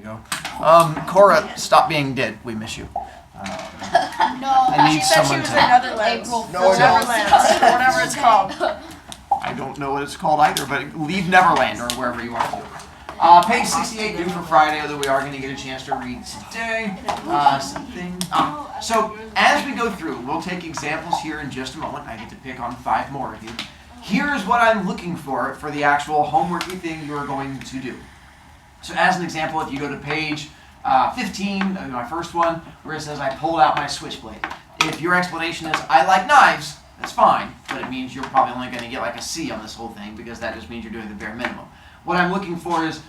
go. Cora, stop being dead. We miss you. I need She said she someone was to. in Netherlands. No, Or Neverland, or whatever it's called. I don't know what it's called either, but leave Neverland or wherever you want to. Page 68 due for Friday, although we are going to get a chance to read today. So as we go through, we'll take examples here in just a moment. I get to pick on 5 more of you. Here is what I'm looking for the actual homeworky thing you are going to do. So as an example, if you go to page 15, my first one, where it says I pulled out my switchblade. If your explanation is I like knives, that's fine, but it means you're probably only going to get like a C on this whole thing because that just means you're doing the bare minimum. What I'm looking for is,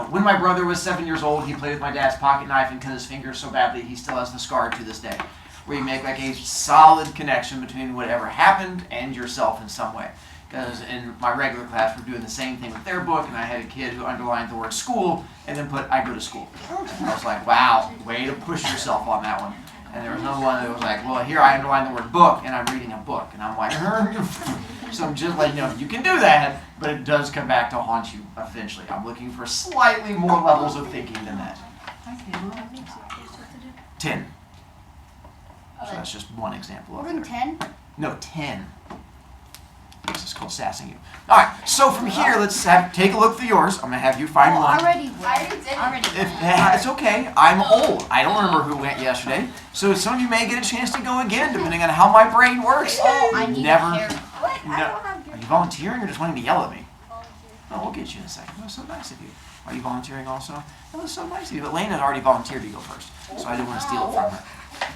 when my brother was 7 years old, he played with my dad's pocket knife and cut his finger so badly he still has the scar to this day. Where you make like a solid connection between whatever happened and yourself in some way. Because in my regular class, we're doing the same thing with their book, and I had a kid who underlined the word school and then put I go to school. And I was like, wow, way to push yourself on that one. And there was another one that was like, well, here I underlined the word book, and I'm reading a book. And I'm like, so I'm just letting you know, you can do that, but it does come back to haunt you eventually. I'm looking for slightly more levels of thinking than that. 10. So that's just one example of it. 10? No, 10. This is called sassing you. All right, so from here, let's take a look through yours. I'm going to have you find one. I already did. It's okay. I'm old. I don't remember who went yesterday. So some of you may get a chance to go again, depending on how my brain works. I need Never. hair. Are you volunteering or just wanting to yell at me? Oh, we'll get you in a second. That was so nice of you. Are you volunteering also? That was so nice of you. But Lena had already volunteered to go first, so I didn't want to steal it from her.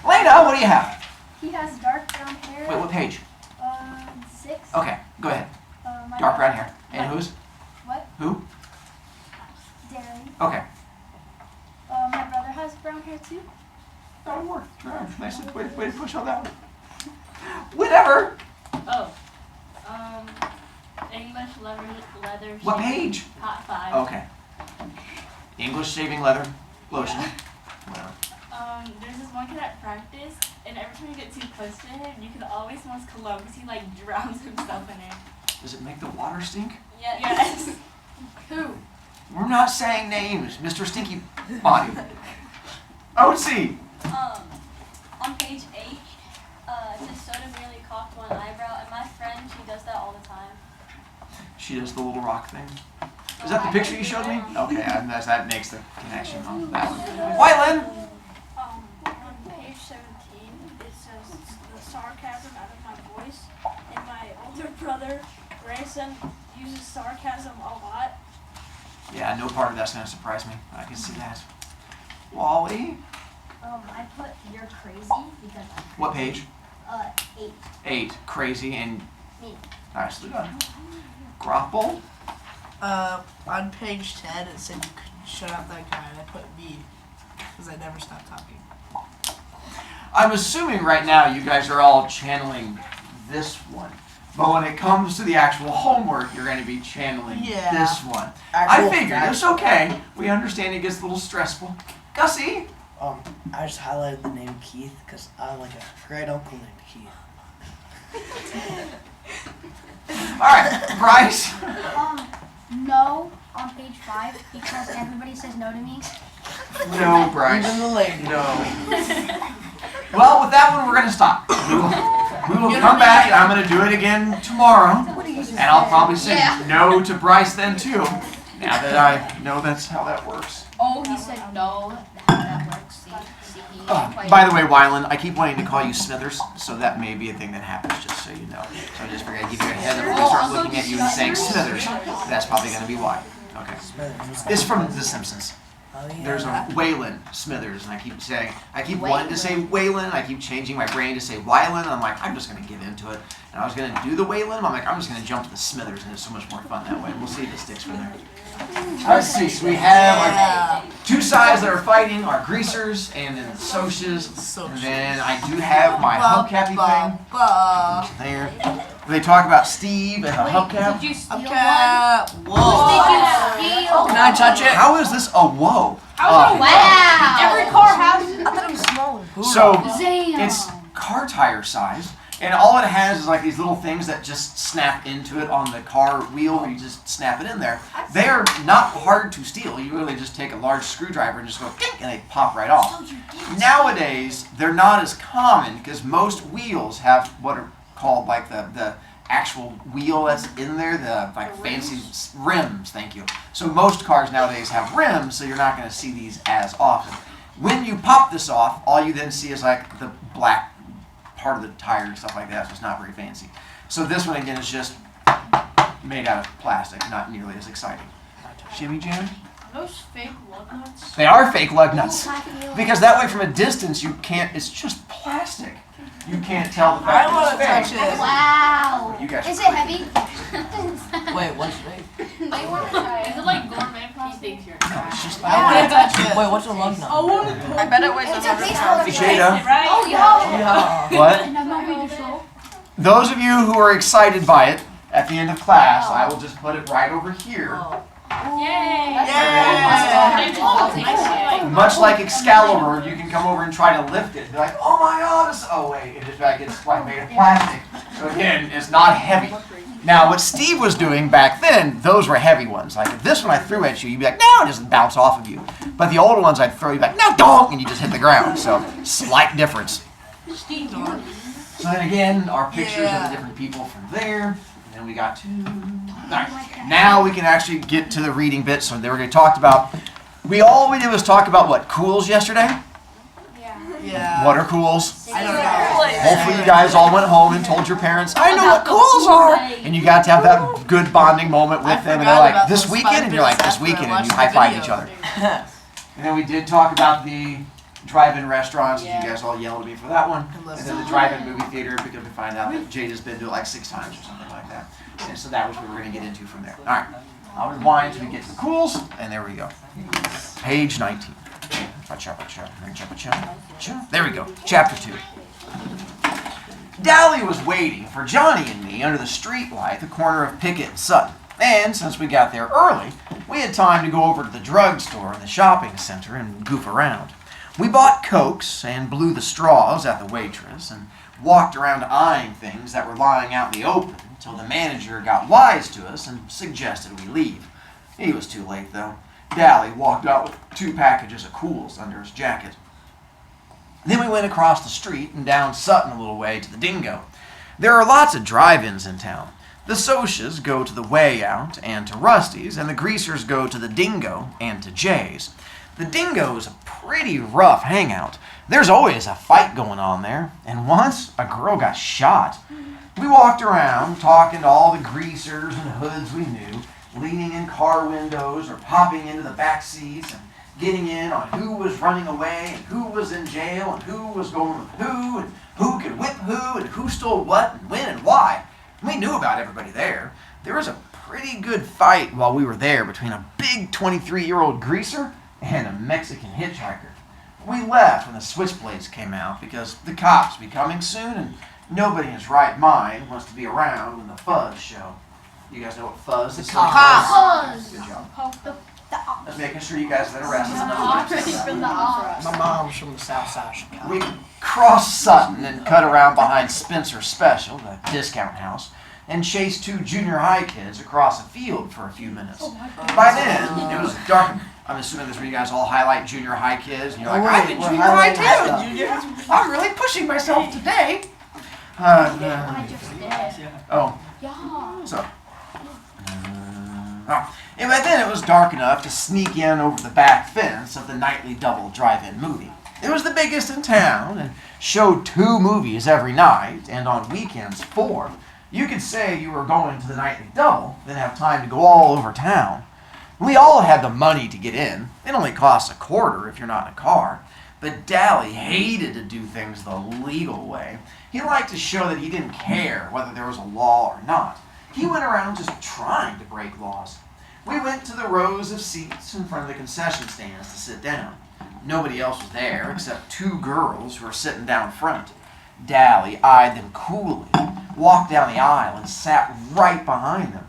Lena, what do you have? He has dark brown hair. Wait, what page? 6. Okay, go ahead. My Dark brown brother- hair. And whose? What? Who? Darren. Okay. My brother has brown hair too. That'll work. Nice way to push on that one. Whatever. English leather. What page? Pot 5. Okay. English shaving leather lotion. Whatever. There's this one kid at practice, and every time you get too close to him, you can always smell his cologne because he drowns himself in it. Does it make the water stink? Yes. Who? We're not saying names, Mr. Stinky Body. O.C. On page 8, it says soda merely cocked one eyebrow, and my friend, she does that all the time. She does the little rock thing. Is that the picture you showed me? Okay, that makes the connection on that one. Wyland! On page 17, it says the sarcasm out of my voice, and my older brother, Grayson, uses sarcasm a lot. Yeah, no part of that's going to surprise me. I can see that. Wally? I put you're crazy because I'm crazy. What page? 8. 8. Crazy and... Me. Nicely done. Grapple? On page 10, it said you could shut up that guy, and I put me, because I never stopped talking. I'm assuming right now you guys are all channeling this one. But when it comes to the actual homework, you're going to be channeling this one. I figured. It's okay. We understand it gets a little stressful. Gussie? I just highlighted the name Keith because I have like a great uncle named Keith. All right, Bryce? No on page 5 because everybody says no to me. No, Bryce. Even the lady. No. Well, with that one, we're going to stop. We will come back, and I'm going to do it again tomorrow. And I'll probably say no to Bryce then, too. Now that I know that's how that works. Oh, he said no. How that works. See, By the way, Wyland, I keep wanting to call you Smithers, so that may be a thing that happens, just so you know. So I just figured I'd give you a heads up when I start looking at you and saying Smithers. That's probably going to be why. Okay. It's from The Simpsons. There's a Waylon Smithers, and I keep wanting to say Waylon, I keep changing my brain to say Wyland, and I'm like, I'm just going to give into it. And I was going to do the Waylon, I'm like, I'm just going to jump to the Smithers, and it's so much more fun that way. And we'll see if it sticks from there. Let's see, so we have our 2 sides that are fighting, our greasers, and then the socias. And then I do have my hubcappy thing. There. They talk about Steve and a hubcap. Did you steal Hubcap. one? Whoa. Did you steal? Can I touch it? How is this a whoa? Wow. Every car has. I thought it was smaller. So Damn. it's car tire size, And all it has is like these little things that just snap into it on the car wheel where you just snap it in there. They are not hard to steal. You really just take a large screwdriver and just go ding, and they pop right off. Nowadays, they're not as common because most wheels have what are called like the actual wheel that's in there, the like fancy rims, thank you. So most cars nowadays have rims, so you're not going to see these as often. When you pop this off, all you then see is like the black part of the tire and stuff like that, so it's not very fancy. So this one again is just made out of plastic, not nearly as exciting. Shimmy Jam? Are those fake lug nuts? They are fake lug nuts. Because that way from a distance you can't, it's just plastic. You can't tell the I fact want to that it's touch fake. it. Wow. You guys are Is it crazy. heavy? Wait, what's fake? They want to try it. Is it like gourmet plastic? He thinks you're It's just I want to touch it. Wait, what's a lug nut? I bet it weighs It's a 100 baseball pounds. bat. Jada, Right? Oh, yeah. Yeah. what? And I'm not going to show. Those of you who are excited by it, at the end of class, I will just put it right over here. Yay! Yay! Much like Excalibur, you can come over and try to lift it. Be like, oh my god, oh wait, it's like made of plastic. So again, it's not heavy. Now, what Steve was doing back then, those were heavy ones. Like if this one I threw at you, you'd be like, no, it doesn't bounce off of you. But the older ones I'd throw you back, no, don't, and you just hit the ground. So, slight difference. So then again, our pictures of the different people from there. And then we got to... Alright, now we can actually get to the reading bit. So they were going to talk about... All we did was talk about what? Cools yesterday? Yeah. What are cools? I don't know. Hopefully you guys all went home and told your parents, I know what cools are! And you got to have that good bonding moment with them. And they're like, this weekend? And you're like, this weekend. And you high-five each other. And then we did talk about the drive-in restaurants. You guys all yelled at me for that one. And then the drive-in movie theater, because we find out that Jada's been to it like 6 times or something like that. And so that was what we were going to get into from there. All right. I'll rewind till we get to the cools. And there we go. Page 19. There we go. Chapter 2. Dally was waiting for Johnny and me under the street light at the corner of Pickett and Sutton. And since we got there early, we had time to go over to the drugstore and the shopping center and goof around. We bought Cokes and blew the straws at the waitress and walked around eyeing things that were lying out in the open until the manager got wise to us and suggested we leave. He was too late, though. Dally walked out with 2 packages of Cools under his jacket. Then we went across the street and down Sutton a little way to the Dingo. There are lots of drive-ins in town. The Socias go to the Way Out and to Rusty's, and the Greasers go to the Dingo and to Jay's. The Dingo is a pretty rough hangout. There's always a fight going on there, and once a girl got shot. We walked around talking to all the greasers and hoods we knew, leaning in car windows or popping into the back seats and getting in on who was running away and who was in jail and who was going with who and who could whip who and who stole what and when and why. We knew about everybody there. There was a pretty good fight while we were there between a big 23-year-old greaser and a Mexican hitchhiker. We left when the switchblades came out because the cops be coming soon and nobody in his right mind wants to be around when the fuzz show. You guys know what fuzz is? Cops. Good job. The Just making sure you guys that are arrested. My mom's from the south side of Chicago. We crossed Sutton and cut around behind Spencer Special, the discount house, and chased 2 junior high kids across a field for a few minutes. By then, it was dark. I'm assuming this where you guys all highlight junior high kids, and you're like, I did junior high too. I'm really pushing myself today. I just did. Oh, Yeah. so. And by then it was dark enough to sneak in over the back fence of the nightly double drive-in movie. It was the biggest in town and showed 2 movies every night, and on weekends 4. You could say you were going to the nightly double, then have time to go all over town. We all had the money to get in. It only costs $0.25 if you're not in a car. But Dally hated to do things the legal way. He liked to show that he didn't care whether there was a law or not. He went around just trying to break laws. We went to the rows of seats in front of the concession stands to sit down. Nobody else was there except 2 girls who were sitting down front. Dally eyed them coolly, walked down the aisle, and sat right behind them.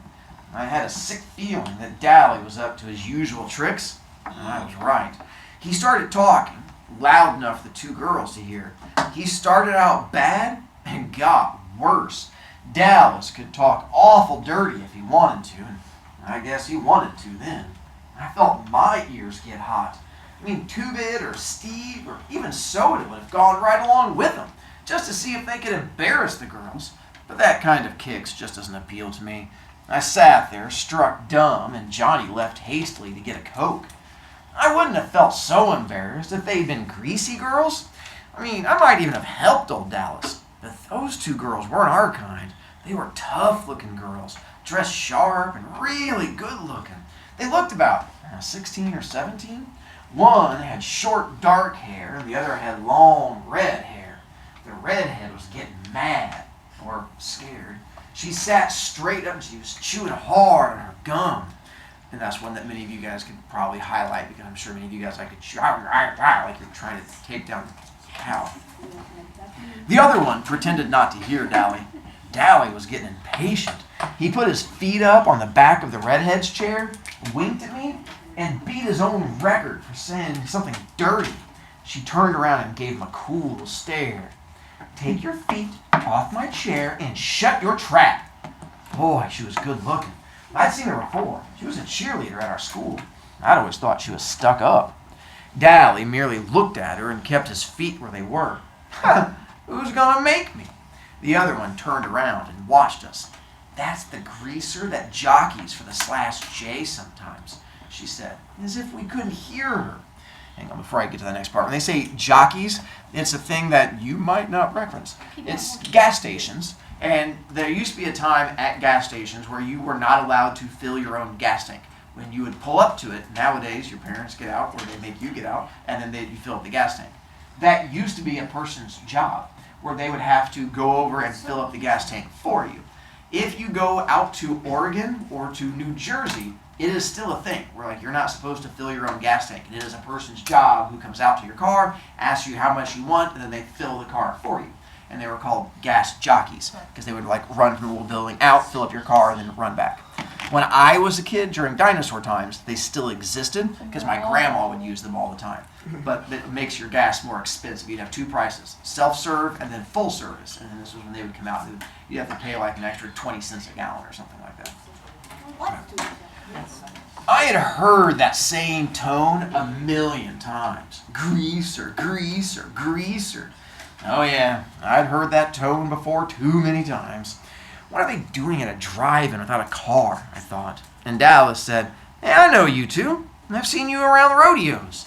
I had a sick feeling that Dally was up to his usual tricks, and I was right. He started talking, loud enough for the 2 girls to hear. He started out bad and got worse. Dallas could talk awful dirty if he wanted to, and I guess he wanted to then. I felt my ears get hot. I mean, Two-Bit or Steve or even Soda would have gone right along with him, just to see if they could embarrass the girls. But that kind of kicks just doesn't appeal to me. I sat there, struck dumb, and Johnny left hastily to get a Coke. I wouldn't have felt so embarrassed if they'd been greasy girls. I mean, I might even have helped old Dallas. But those two girls weren't our kind. They were tough-looking girls, dressed sharp and really good-looking. They looked about 16 or 17. One had short, dark hair, and the other had long, red hair. The redhead was getting mad, or scared. She sat straight up and she was chewing hard on her gum. And that's one that many of you guys could probably highlight, because I'm sure many of you guys like to chew like you're trying to take down a cow. The other one pretended not to hear Dally. Dally was getting impatient. He put his feet up on the back of the redhead's chair, winked at me, and beat his own record for saying something dirty. She turned around and gave him a cool stare. "Take your feet off my chair and shut your trap." Boy, she was good looking. I'd seen her before. She was a cheerleader at our school. I'd always thought she was stuck up. Dally merely looked at her and kept his feet where they were. Who's gonna make me? The other one turned around and watched us. "That's the greaser that jockeys for the /J sometimes," she said, as if we couldn't hear her. Hang on before I get to the next part. When they say jockeys, it's a thing that you might not reference. It's gas stations, and there used to be a time at gas stations where you were not allowed to fill your own gas tank. When you would pull up to it, nowadays your parents get out, or they make you get out, and then you fill up the gas tank. That used to be a person's job, where they would have to go over and fill up the gas tank for you. If you go out to Oregon or to New Jersey, it is still a thing where you're not supposed to fill your own gas tank. It is a person's job who comes out to your car, asks you how much you want, and then they fill the car for you. And they were called gas jockeys because they would run from the building out, fill up your car, and then run back. When I was a kid during dinosaur times, they still existed because my grandma would use them all the time. But it makes your gas more expensive. You'd have two prices: self-serve and then full service. And then this was when they would come out. You'd have to pay an extra 20 cents a gallon or something like that. I had heard that same tone a million times. Greaser, greaser, greaser. Oh yeah, I'd heard that tone before too many times. What are they doing at a drive-in without a car, I thought. And Dallas said, "Hey, I know you two. I've seen you around the rodeos.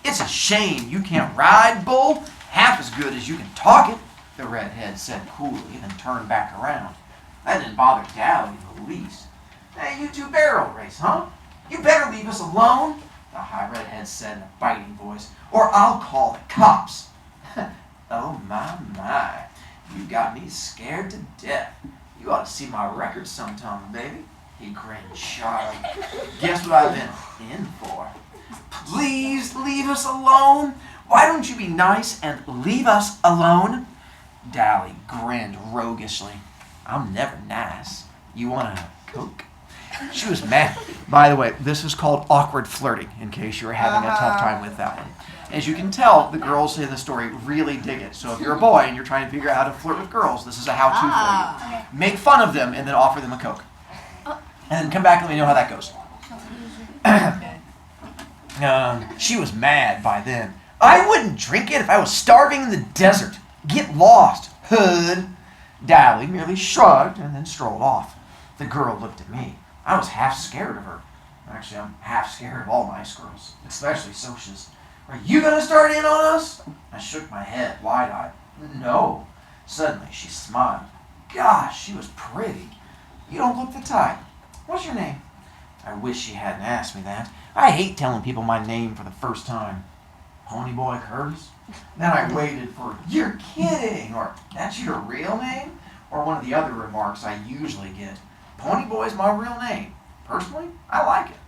It's a shame you can't ride bull half as good as you can talk it," the redhead said coolly, then turned back around. That didn't bother Dally in the least. "Hey, you two barrel race, huh? You better leave us alone," the high redhead said in a biting voice, "or I'll call the cops." Oh my, you got me scared to death. You ought to see my record sometime, baby. He grinned sharp. Guess what I've been in for? "Please leave us alone. Why don't you be nice and leave us alone?" Dally grinned roguishly. "I'm never nice. You want a Coke?" She was mad. By the way, this is called awkward flirting, in case you were having a tough time with that one. As you can tell, the girls in the story really dig it. So if you're a boy and you're trying to figure out how to flirt with girls, this is a how-to for you. Make fun of them and then offer them a Coke. And then come back and let me know how that goes. She was mad by then. "I wouldn't drink it if I was starving in the desert. Get lost, hood." Dally merely shrugged and then strolled off. The girl looked at me. I was half scared of her. Actually, I'm half scared of all nice girls, especially Sosha's. "Are you going to start in on us?" I shook my head, wide-eyed. "No." Suddenly, she smiled. Gosh, she was pretty. "You don't look the type. What's your name?" I wish she hadn't asked me that. I hate telling people my name for the first time. "Ponyboy Curtis?" Then I waited for, "You're kidding," or "That's your real name?" or one of the other remarks I usually get. Ponyboy's my real name. Personally, I like it.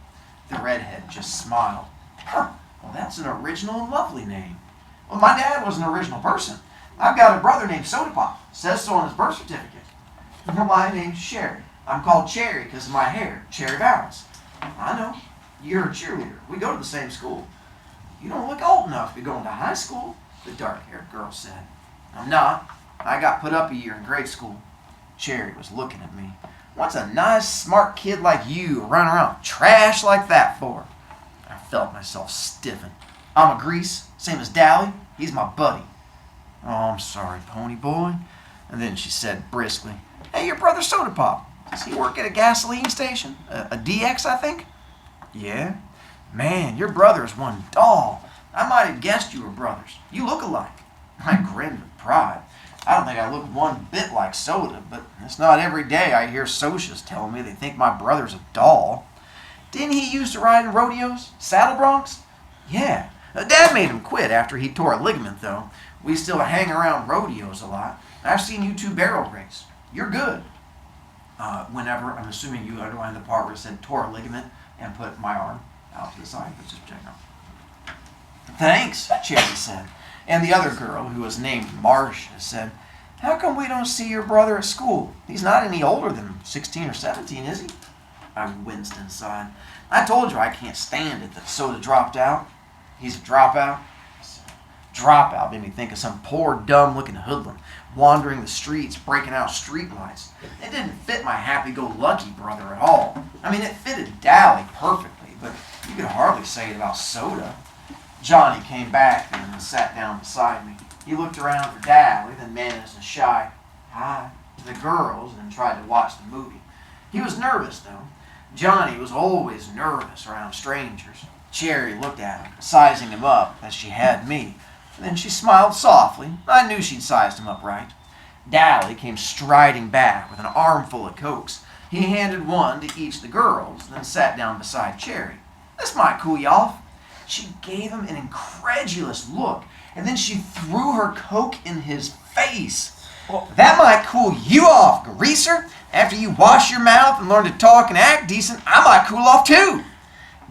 The redhead just smiled. "Huh, well, that's an original and lovely name." "Well, my dad was an original person. I've got a brother named Soda Pop. Says so on his birth certificate." "Well, my name's Sherry. I'm called Cherry because of my hair. Cherry Valance." "I know. You're a cheerleader. We go to the same school." "You don't look old enough to be going to high school," the dark-haired girl said. "I'm not. I got put up a year in grade school. Cherry was looking at me. What's a nice, smart kid like you running around trash like that for? I felt myself stiffen. I'm a grease, same as Dally. He's my buddy. Oh, I'm sorry, pony boy. And then she said briskly, hey, your brother Soda Pop. Does he work at a gasoline station? A DX, I think? Yeah? Man, your brother is one doll. I might have guessed you were brothers. You look alike. I grinned with pride. I don't think I look one bit like Soda, but it's not every day I hear socias tell me they think my brother's a doll. Didn't he used to ride in rodeos? Saddle broncs? Yeah. Dad made him quit after he tore a ligament, though. We still hang around rodeos a lot. I've seen you two barrel race. You're good. Whenever, I'm assuming you underlined the part where it said tore a ligament and put my arm out to the side, but just check out. Thanks, Cherry said. And the other girl, who was named Marcia, said, how come we don't see your brother at school? He's not any older than 16 or 17, is he? I winced inside. I told you I can't stand it that Soda dropped out. He's a dropout. Dropout made me think of some poor, dumb-looking hoodlum wandering the streets, breaking out streetlights. It didn't fit my happy-go-lucky brother at all. I mean, it fitted Dally perfectly, but you could hardly say it about Soda. Johnny came back then and sat down beside me. He looked around for Dally, then managed a shy hi to the girls, and then tried to watch the movie. He was nervous, though. Johnny was always nervous around strangers. Cherry looked at him, sizing him up as she had me. Then she smiled softly. I knew she'd sized him up right. Dally came striding back with an armful of Cokes. He handed one to each of the girls, then sat down beside Cherry. This might cool you off. She gave him an incredulous look, and then she threw her Coke in his face. That might cool you off, greaser. After you wash your mouth and learn to talk and act decent, I might cool off too.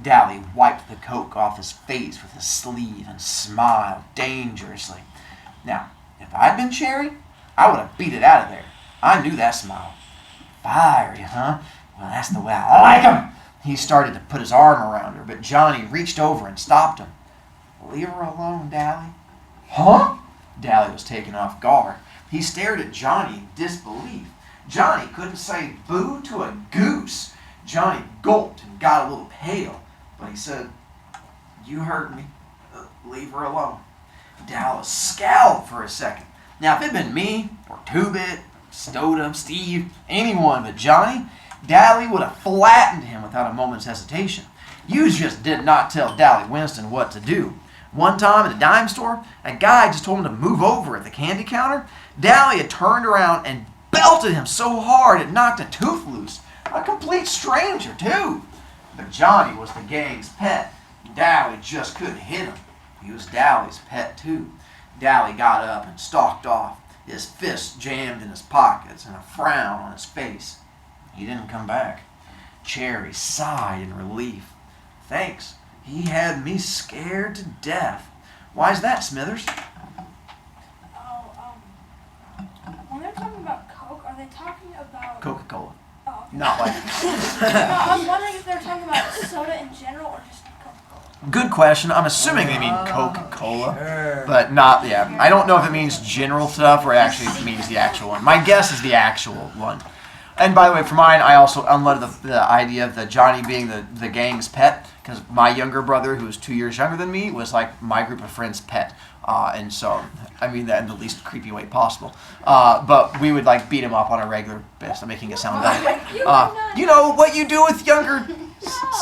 Dally wiped the Coke off his face with his sleeve and smiled dangerously. Now, if I'd been Cherry, I would have beat it out of there. I knew that smile. Fiery, huh? Well, that's the way I like 'em. He started to put his arm around her, but Johnny reached over and stopped him. Leave her alone, Dally. Huh? Dally was taken off guard. He stared at Johnny in disbelief. Johnny couldn't say boo to a goose. Johnny gulped and got a little pale, but he said, you heard me. Leave her alone. Dallas scowled for a second. Now, if it'd been me, or Two-Bit, Stoda, Steve, anyone but Johnny, Dally would have flattened him without a moment's hesitation. You just did not tell Dally Winston what to do. One time at a dime store, a guy just told him to move over at the candy counter. Dally had turned around and belted him so hard it knocked a tooth loose. A complete stranger, too. But Johnny was the gang's pet. Dally just couldn't hit him. He was Dally's pet, too. Dally got up and stalked off, his fists jammed in his pockets and a frown on his face. He didn't come back. Cherry sighed in relief. Thanks. He had me scared to death. Why's that, Smithers? When they're talking about Coke, are they talking about Coca-Cola. Oh, okay. Not like... No, I was wondering if they're talking about soda in general or just Coca-Cola. Good question. I'm assuming they mean Coca-Cola. Sure. But not, yeah. I don't know if it means general stuff or actually it means the actual one. My guess is the actual one. And by the way, for mine, I also unloaded the idea of the Johnny being the gang's pet, because my younger brother, who was 2 years younger than me, was like my group of friends' pet. And so, I mean that in the least creepy way possible. But we would like beat him up on a regular basis. I'm making it sound better. You know what you do with younger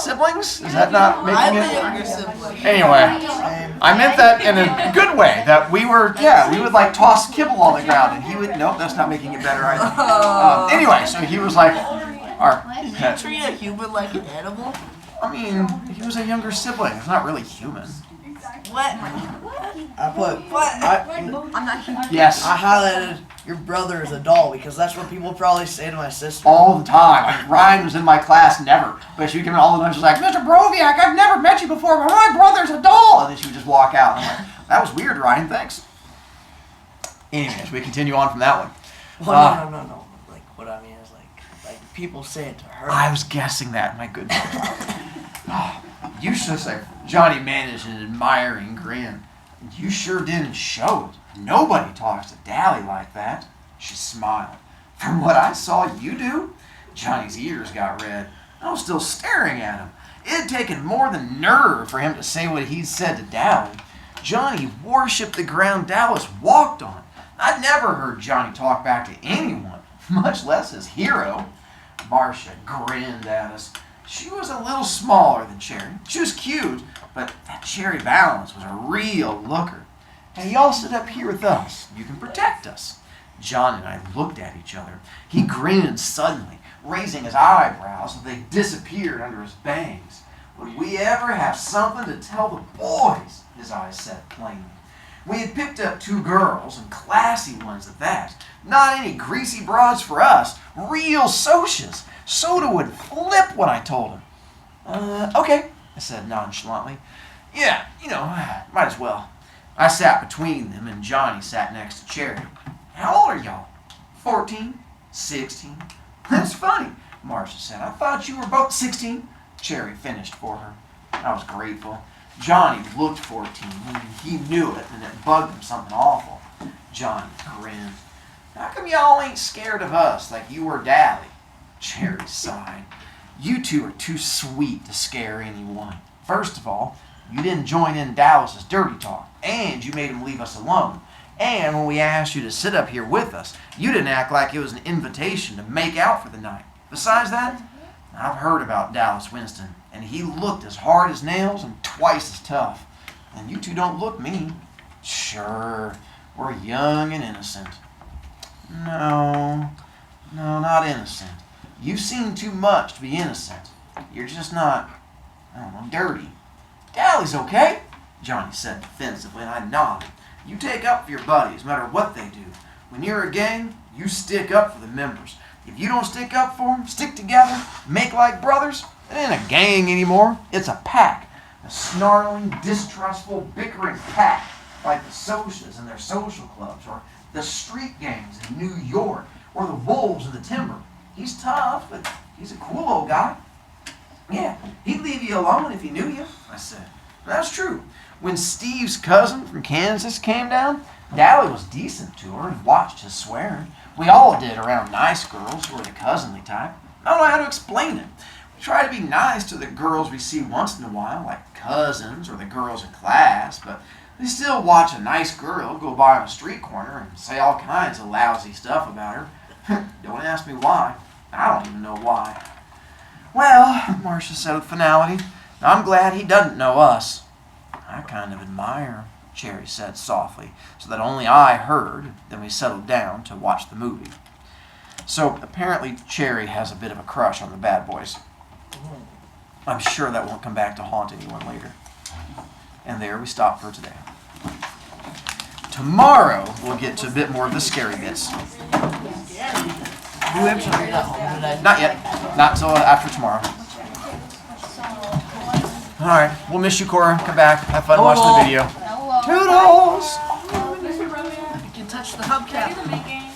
siblings? Is that not making I'm it? the younger sibling. Anyway, I meant that in a good way. That we would like toss kibble on the ground, and he would. Nope, that's not making it better either. Anyway, so he was like our Did you pet. treat a human like an animal? I mean, he was a younger sibling. It's not really human. What? I'm not human. Yes. I highlighted your brother is a doll because that's what people probably say to my sister. All the time. Like, Ryan was in my class, never. But she would come in all the time, she was like, Mr. Broviak, I've never met you before, but my brother's a doll. And then she would just walk out. I'm like, that was weird, Ryan, thanks. Anyways, we continue on from that one. Well, no. Like, what I mean is like people say it to her. I was guessing that, my good You should say, Johnny managed an admiring grin. You sure didn't show it. Nobody talks to Dally like that. She smiled. From what I saw you do, Johnny's ears got red. I was still staring at him. It had taken more than nerve for him to say what he'd said to Dally. Johnny worshipped the ground Dallas walked on. I'd never heard Johnny talk back to anyone, much less his hero. Marcia grinned at us. She was a little smaller than Cherry. She was cute, but that Cherry Valance was a real looker. Hey, y'all sit up here with us. You can protect us. John and I looked at each other. He grinned suddenly, raising his eyebrows so they disappeared under his bangs. Would we ever have something to tell the boys? His eyes said plainly. We had picked up 2 girls, and classy ones at that. Not any greasy broads for us. Real socias. Soda would flip when I told him. Okay, I said nonchalantly. Yeah, might as well. I sat between them, and Johnny sat next to Cherry. How old are y'all? 14? 16? That's funny, Marcia said. I thought you were both 16. Cherry finished for her. I was grateful. Johnny looked 14. He knew it, and it bugged him something awful. Johnny grinned. How come y'all ain't scared of us like you were Dally? Cherry sighed. You two are too sweet to scare anyone. First of all, you didn't join in Dallas's dirty talk, and you made him leave us alone. And when we asked you to sit up here with us, you didn't act like it was an invitation to make out for the night. Besides that, I've heard about Dallas Winston, and he looked as hard as nails and twice as tough. And you two don't look mean. Sure, we're young and innocent. No, not innocent. You've seen too much to be innocent. You're just not, dirty. Dally's okay, Johnny said defensively, and I nodded. You take up for your buddies, no matter what they do. When you're a gang, you stick up for the members. If you don't stick up for them, stick together, make like brothers, it ain't a gang anymore. It's a pack. A snarling, distrustful, bickering pack, like the socias and their social clubs, or the street gangs in New York, or the wolves in the timber. He's tough, but he's a cool old guy. Yeah, he'd leave you alone if he knew you, I said. That's true. When Steve's cousin from Kansas came down, Dally was decent to her and watched his swearing. We all did around nice girls who were the cousinly type. I don't know how to explain it. We try to be nice to the girls we see once in a while, like cousins or the girls in class, but we still watch a nice girl go by on a street corner and say all kinds of lousy stuff about her. Don't ask me why. I don't even know why. Well, Marcia said with finality, I'm glad he doesn't know us. I kind of admire, Cherry said softly, so that only I heard. Then we settled down to watch the movie. So apparently Cherry has a bit of a crush on the bad boys. I'm sure that won't come back to haunt anyone later. And there we stop for today. Tomorrow we'll get to a bit more of the scary bits. New episode are not home today. Not yet. Not until after tomorrow. Alright, we'll miss you, Cora. Come back. Have fun watching the video. Hello. Toodles! You can touch the hubcap. Making